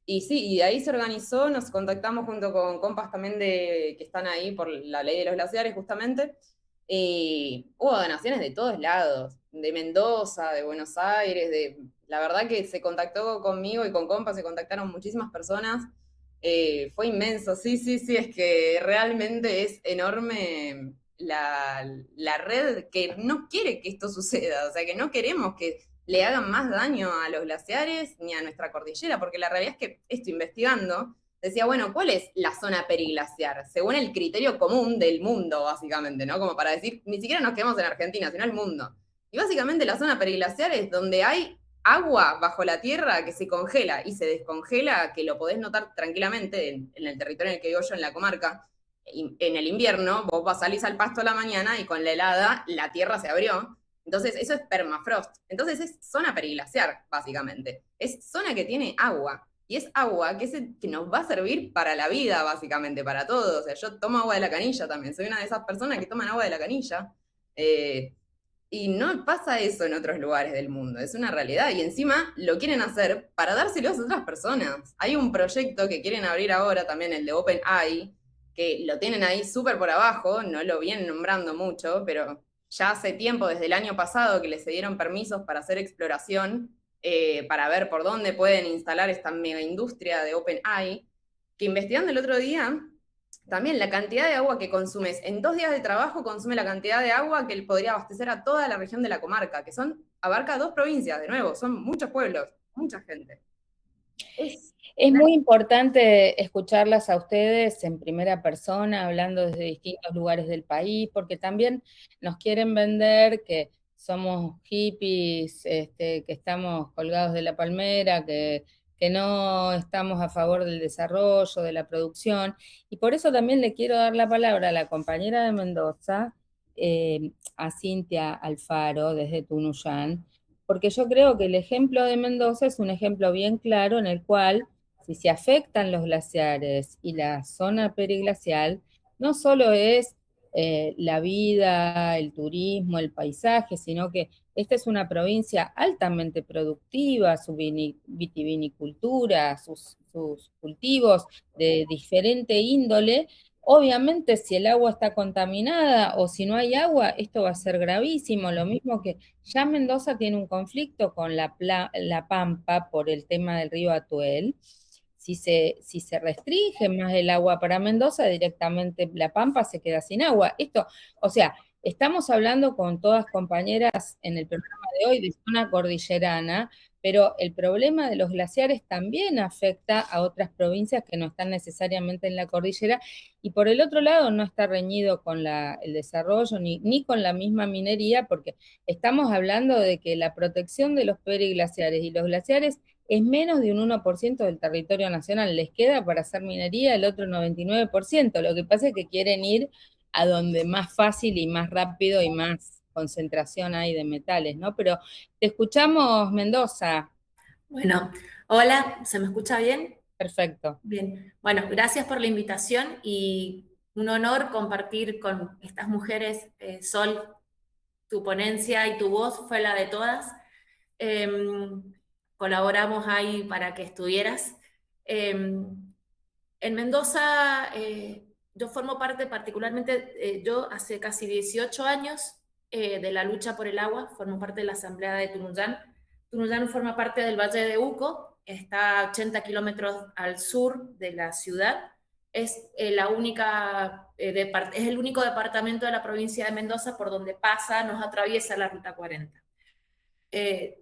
Y sí, y de ahí se organizó, nos contactamos junto con compas también que están ahí por la ley de los glaciares justamente, y hubo donaciones de todos lados, de Mendoza, de Buenos Aires, la verdad que se contactó conmigo y con compas, se contactaron muchísimas personas, fue inmenso, sí, sí, sí, es que realmente es enorme la red que no quiere que esto suceda, o sea, que no queremos que le hagan más daño a los glaciares ni a nuestra cordillera, porque la realidad es que estoy investigando, decía, bueno, ¿cuál es la zona periglaciar? Según el criterio común del mundo, básicamente, ¿no? Como para decir, ni siquiera nos quedamos en Argentina, sino el mundo. Y básicamente la zona periglaciar es donde hay agua bajo la tierra que se congela y se descongela, que lo podés notar tranquilamente en el territorio en el que vivo yo, en la comarca. En el invierno, vos salís al pasto a la mañana y con la helada la tierra se abrió. Entonces, eso es permafrost. Entonces, es zona periglaciar, básicamente. Es zona que tiene agua. Y es agua que nos va a servir para la vida, básicamente, para todos. O sea, yo tomo agua de la canilla también. Soy una de esas personas que toman agua de la canilla. Y no pasa eso en otros lugares del mundo. Es una realidad. Y encima lo quieren hacer para dárselos a otras personas. Hay un proyecto que quieren abrir ahora también, el de OpenAI, que lo tienen ahí súper por abajo. No lo vienen nombrando mucho, pero ya hace tiempo, desde el año pasado, que les dieron permisos para hacer exploración, para ver por dónde pueden instalar esta mega industria de OpenAI, que investigando el otro día, también la cantidad de agua que consumes en 2 días de trabajo consume la cantidad de agua que podría abastecer a toda la región de la comarca, que abarca 2 provincias, de nuevo, son muchos pueblos, mucha gente. Es muy importante escucharlas a ustedes en primera persona, hablando desde distintos lugares del país, porque también nos quieren vender que somos hippies, que estamos colgados de la palmera, que no estamos a favor del desarrollo, de la producción, y por eso también le quiero dar la palabra a la compañera de Mendoza, a Cintia Alfaro, desde Tunuyán, porque yo creo que el ejemplo de Mendoza es un ejemplo bien claro en el cual si se afectan los glaciares y la zona periglacial, no solo es la vida, el turismo, el paisaje, sino que esta es una provincia altamente productiva, su vitivinicultura, sus cultivos de diferente índole. Obviamente, si el agua está contaminada o si no hay agua, esto va a ser gravísimo. Lo mismo que ya Mendoza tiene un conflicto con la Pampa por el tema del río Atuel. Si se restringe más el agua para Mendoza, directamente la Pampa se queda sin agua. Esto, o sea, estamos hablando con todas compañeras en el programa de hoy de zona cordillerana, pero el problema de los glaciares también afecta a otras provincias que no están necesariamente en la cordillera, y por el otro lado no está reñido con el desarrollo ni con la misma minería, porque estamos hablando de que la protección de los periglaciares y los glaciares es menos de un 1% del territorio nacional. Les queda para hacer minería el otro 99%. Lo que pasa es que quieren ir a donde más fácil y más rápido y más concentración hay de metales, ¿no? Pero te escuchamos, Mendoza. Bueno, hola, ¿se me escucha bien? Perfecto. Bien, bueno, gracias por la invitación y un honor compartir con estas mujeres. Sol, tu ponencia y tu voz fue la de todas. Colaboramos ahí para que estuvieras. En Mendoza, yo formo parte particularmente, yo hace casi 18 años de la lucha por el agua, formo parte de la Asamblea de Tunuyán. Tunuyán forma parte del Valle de Uco, está a 80 kilómetros al sur de la ciudad. es la única, es el único departamento de la provincia de Mendoza por donde pasa, nos atraviesa la Ruta 40.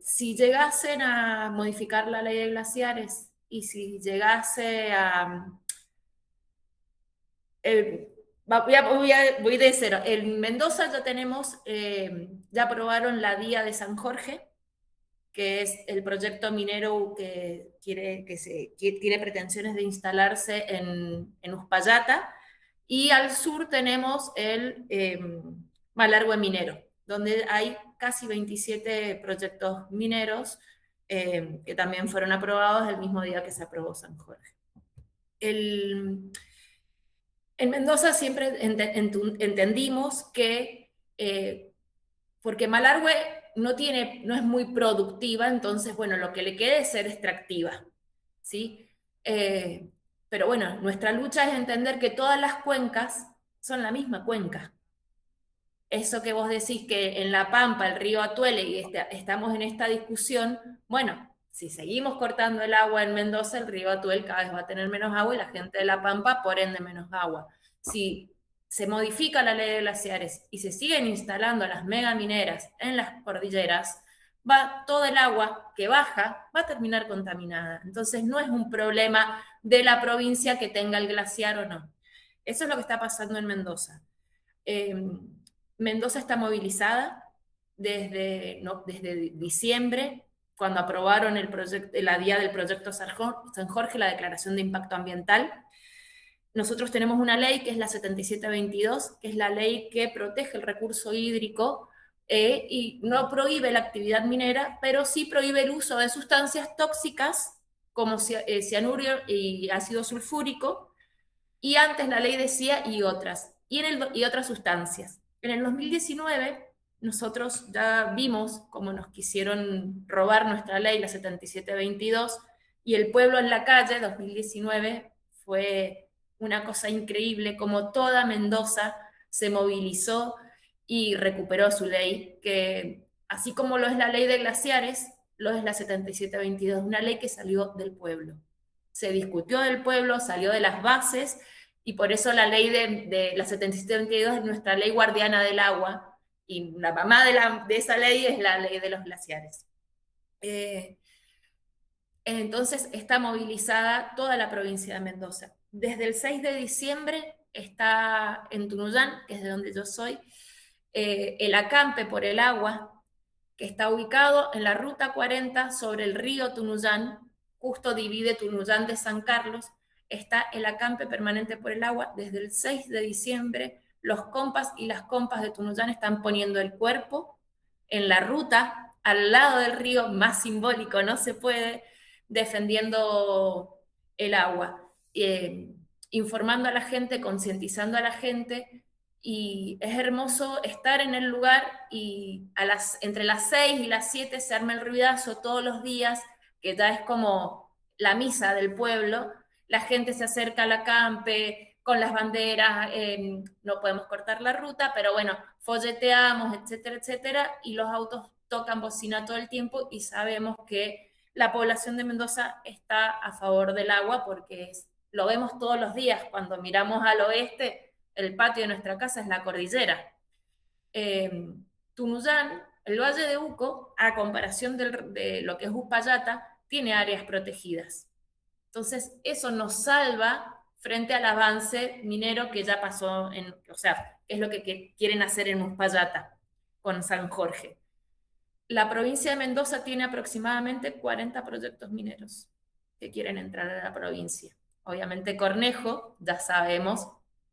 Si llegasen a modificar la ley de glaciares y si llegase a... voy de cero. En Mendoza ya tenemos, ya aprobaron la Vía de San Jorge, que es el proyecto minero que tiene pretensiones de instalarse en Uspallata, y al sur tenemos el Malargüe minero, donde hay casi 27 proyectos mineros que también fueron aprobados el mismo día que se aprobó San Jorge. En Mendoza siempre entendimos que porque Malargüe no es muy productiva, entonces, bueno, lo que le queda es ser extractiva, ¿sí? Pero bueno, nuestra lucha es entender que todas las cuencas son la misma cuenca. Eso que vos decís que en La Pampa, el río Atuele, y estamos en esta discusión, bueno, si seguimos cortando el agua en Mendoza, el río Atuel cada vez va a tener menos agua y la gente de La Pampa, por ende, menos agua. Si se modifica la ley de glaciares y se siguen instalando las megamineras en las cordilleras, todo el agua que baja va a terminar contaminada. Entonces no es un problema de la provincia que tenga el glaciar o no. Eso es lo que está pasando en Mendoza. Mendoza está movilizada desde diciembre, cuando aprobaron la vía del proyecto San Jorge, la declaración de impacto ambiental. Nosotros tenemos una ley que es la 7722, que es la ley que protege el recurso hídrico y no prohíbe la actividad minera, pero sí prohíbe el uso de sustancias tóxicas como cianuro y ácido sulfúrico, y antes la ley decía y otras sustancias. En el 2019 nosotros ya vimos cómo nos quisieron robar nuestra ley, la 7722, y el pueblo en la calle, 2019, fue una cosa increíble, como toda Mendoza se movilizó y recuperó su ley, que así como lo es la ley de glaciares, lo es la 7722, una ley que salió del pueblo. Se discutió del pueblo, salió de las bases, y por eso la ley de la 7722 es nuestra ley guardiana del agua, y la mamá de esa ley es la ley de los glaciares. Entonces está movilizada toda la provincia de Mendoza. Desde el 6 de diciembre está en Tunuyán, que es de donde yo soy, el acampe por el agua, que está ubicado en la Ruta 40 sobre el río Tunuyán, justo divide Tunuyán de San Carlos. Está el acampe permanente por el agua. Desde el 6 de diciembre, los compas y las compas de Tunuyán están poniendo el cuerpo en la ruta, al lado del río, más simbólico no se puede, defendiendo el agua, informando a la gente, concientizando a la gente, y es hermoso estar en el lugar y entre las 6 y las 7 se arma el ruidazo todos los días, que ya es como la misa del pueblo. La gente se acerca al acampe con las banderas, no podemos cortar la ruta, pero bueno, folleteamos, etcétera, etcétera, y los autos tocan bocina todo el tiempo, y sabemos que la población de Mendoza está a favor del agua, porque lo vemos todos los días. Cuando miramos al oeste, el patio de nuestra casa es la cordillera. Tunuyán, el Valle de Uco, a comparación de lo que es Uspallata, tiene áreas protegidas. Entonces, eso nos salva frente al avance minero que ya pasó, o sea, es lo que quieren hacer en Uspallata con San Jorge. La provincia de Mendoza tiene aproximadamente 40 proyectos mineros que quieren entrar a la provincia. Obviamente Cornejo, ya sabemos,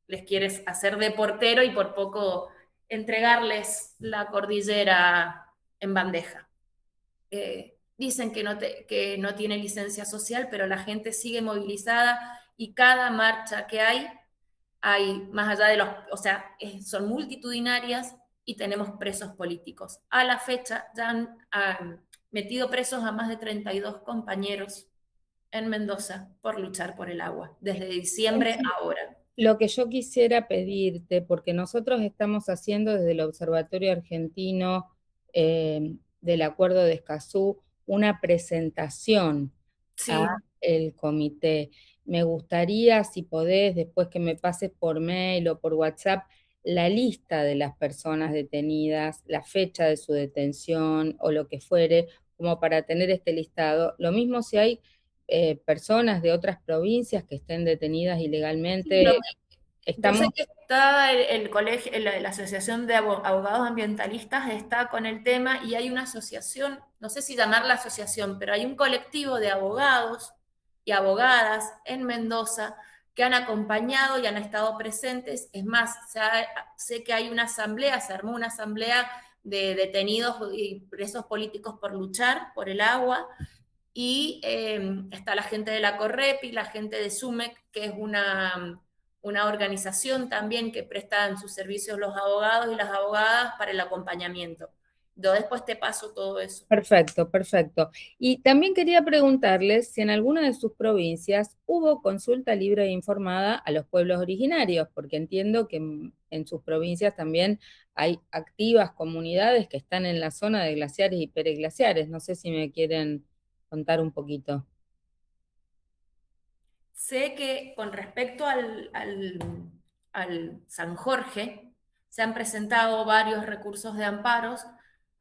les quiere hacer de portero y por poco entregarles la cordillera en bandeja. Dicen que no tiene licencia social, pero la gente sigue movilizada, y cada marcha que hay más allá de o sea, son multitudinarias, y tenemos presos políticos. A la fecha ya han metido presos a más de 32 compañeros en Mendoza por luchar por el agua, desde diciembre a ahora. Lo que yo quisiera pedirte, porque nosotros estamos haciendo desde el Observatorio Argentino del Acuerdo de Escazú una presentación Sí. a el comité. Me gustaría, si podés, después que me pases por mail o por WhatsApp, la lista de las personas detenidas, la fecha de su detención o lo que fuere, como para tener este listado. Lo mismo si hay personas de otras provincias que estén detenidas ilegalmente. Yo Estamos... sé que está el colegio, la Asociación de Abogados Ambientalistas está con el tema y hay una asociación, no sé si llamarla asociación, pero hay un colectivo de abogados y abogadas en Mendoza que han acompañado y han estado presentes. Es más, sé que hay una asamblea, se armó una asamblea de detenidos y presos políticos por luchar por el agua. Y está la gente de la Correpi, la gente de SUMEC, que es una organización también que prestan sus servicios los abogados y las abogadas para el acompañamiento. Yo después te paso todo eso. Perfecto, perfecto. Y también quería preguntarles si en alguna de sus provincias hubo consulta libre e informada a los pueblos originarios, porque entiendo que en sus provincias también hay activas comunidades que están en la zona de glaciares y periglaciares. No sé si me quieren contar un poquito. Sé que con respecto al San Jorge, se han presentado varios recursos de amparos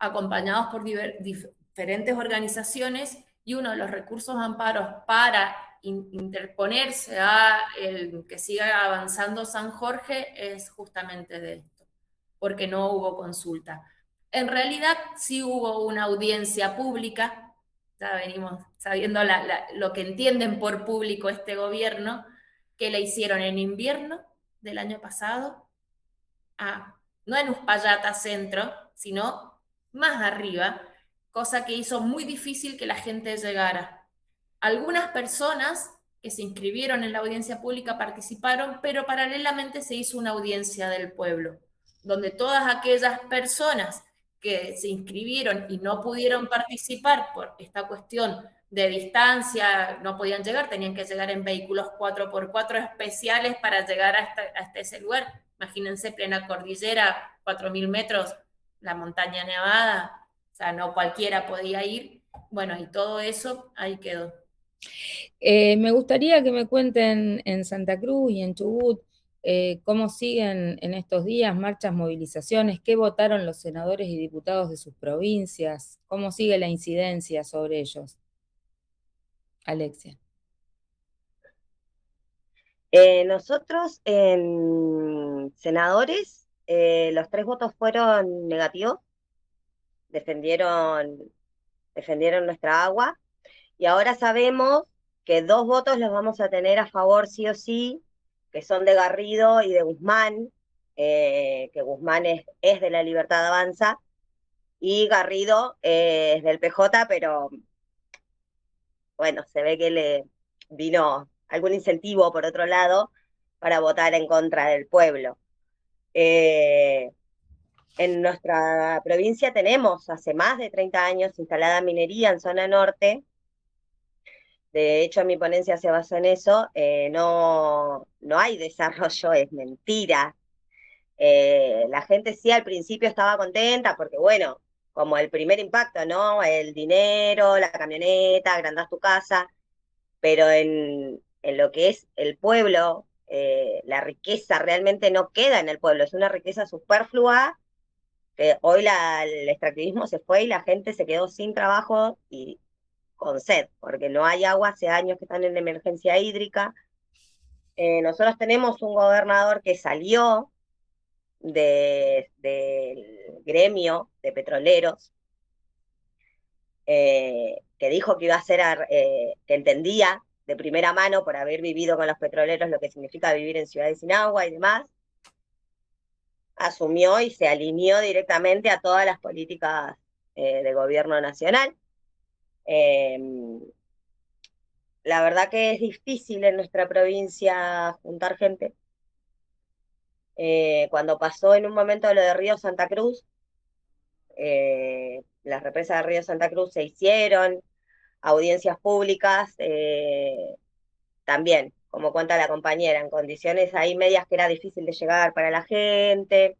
acompañados por diferentes organizaciones y uno de los recursos de amparos para interponerse a el que siga avanzando San Jorge es justamente de esto, porque no hubo consulta. En realidad sí hubo una audiencia pública, ya venimos sabiendo lo que entienden por público este gobierno, que le hicieron en invierno del año pasado, no en Uspallata Centro, sino más arriba, cosa que hizo muy difícil que la gente llegara. Algunas personas que se inscribieron en la audiencia pública participaron, pero paralelamente se hizo una audiencia del pueblo, donde todas aquellas personas que se inscribieron y no pudieron participar por esta cuestión de distancia, no podían llegar, tenían que llegar en vehículos 4x4 especiales para llegar hasta ese lugar. Imagínense, plena cordillera, 4.000 metros, la montaña nevada, o sea, no cualquiera podía ir. Bueno, y todo eso ahí quedó. Me gustaría que me cuenten en Santa Cruz y en Chubut cómo siguen en estos días marchas, movilizaciones, qué votaron los senadores y diputados de sus provincias, cómo sigue la incidencia sobre ellos. Alexia. Nosotros en senadores, los 3 votos fueron negativos, defendieron nuestra agua, y ahora sabemos que 2 votos los vamos a tener a favor sí o sí, que son de Garrido y de Guzmán, que Guzmán es de la Libertad Avanza, y Garrido es del PJ, pero bueno, se ve que le vino algún incentivo por otro lado para votar en contra del pueblo. En nuestra provincia tenemos hace más de 30 años instalada minería en zona norte. De hecho, mi ponencia se basó en eso. No hay desarrollo, es mentira. La gente sí al principio estaba contenta porque, bueno, como el primer impacto, ¿no? El dinero, la camioneta, agrandás tu casa, pero en lo que es el pueblo, la riqueza realmente no queda en el pueblo, es una riqueza superflua, que hoy el extractivismo se fue y la gente se quedó sin trabajo y con sed, porque no hay agua, hace años que están en emergencia hídrica. Nosotros tenemos un gobernador que salió del gremio de petroleros, que dijo que iba a ser, que entendía de primera mano por haber vivido con los petroleros lo que significa vivir en ciudades sin agua y demás, asumió y se alineó directamente a todas las políticas de gobierno nacional. La verdad que es difícil en nuestra provincia juntar gente. Cuando pasó en un momento lo de Río Santa Cruz, las represas de Río Santa Cruz se hicieron, audiencias públicas, también, como cuenta la compañera, en condiciones ahí medias que era difícil de llegar para la gente.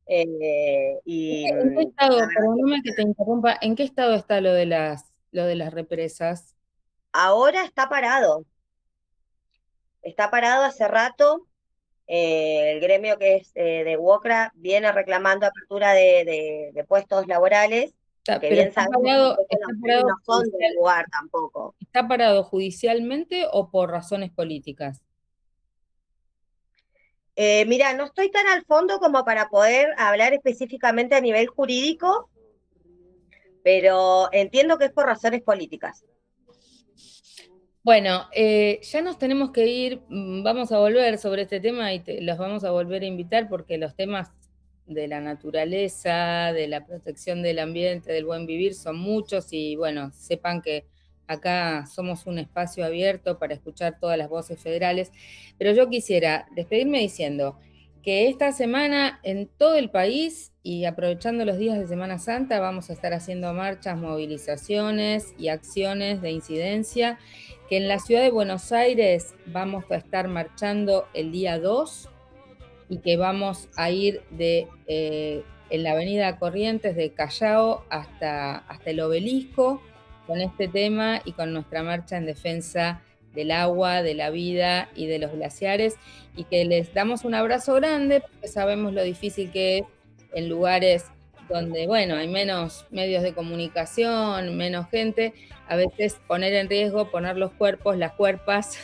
¿En qué estado, perdóname que te interrumpa, en qué estado está lo de las represas? Ahora está parado hace rato. El gremio que es de UOCRA viene reclamando apertura de puestos laborales, que Pero bien sabemos que los puestos laborales no son del lugar tampoco. ¿Está parado judicialmente o por razones políticas? Mira, no estoy tan al fondo como para poder hablar específicamente a nivel jurídico, pero entiendo que es por razones políticas. Bueno, ya nos tenemos que ir, vamos a volver sobre este tema y los vamos a volver a invitar porque los temas de la naturaleza, de la protección del ambiente, del buen vivir son muchos y bueno, sepan que acá somos un espacio abierto para escuchar todas las voces federales, pero yo quisiera despedirme diciendo que esta semana en todo el país y aprovechando los días de Semana Santa vamos a estar haciendo marchas, movilizaciones y acciones de incidencia, que en la ciudad de Buenos Aires vamos a estar marchando el día 2 y que vamos a ir en la avenida Corrientes de Callao hasta el Obelisco con este tema y con nuestra marcha en defensa del agua, de la vida y de los glaciares, y que les damos un abrazo grande porque sabemos lo difícil que es en lugares donde, bueno, hay menos medios de comunicación, menos gente, a veces poner en riesgo, poner los cuerpos, las cuerpas,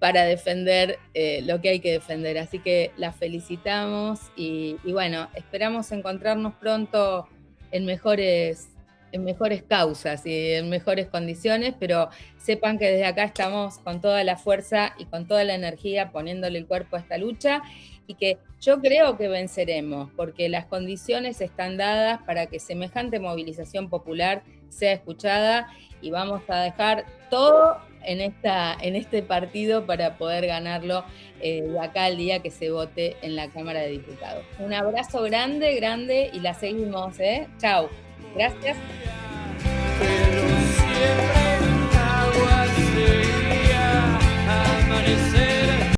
para defender lo que hay que defender. Así que las felicitamos y bueno, esperamos encontrarnos pronto en mejores causas y en mejores condiciones, pero sepan que desde acá estamos con toda la fuerza y con toda la energía poniéndole el cuerpo a esta lucha y que yo creo que venceremos, porque las condiciones están dadas para que semejante movilización popular sea escuchada y vamos a dejar todo en este partido para poder ganarlo de acá al día que se vote en la Cámara de Diputados. Un abrazo grande, grande y la seguimos, Chau. Gracias. Pero siempre agua sería amanecer.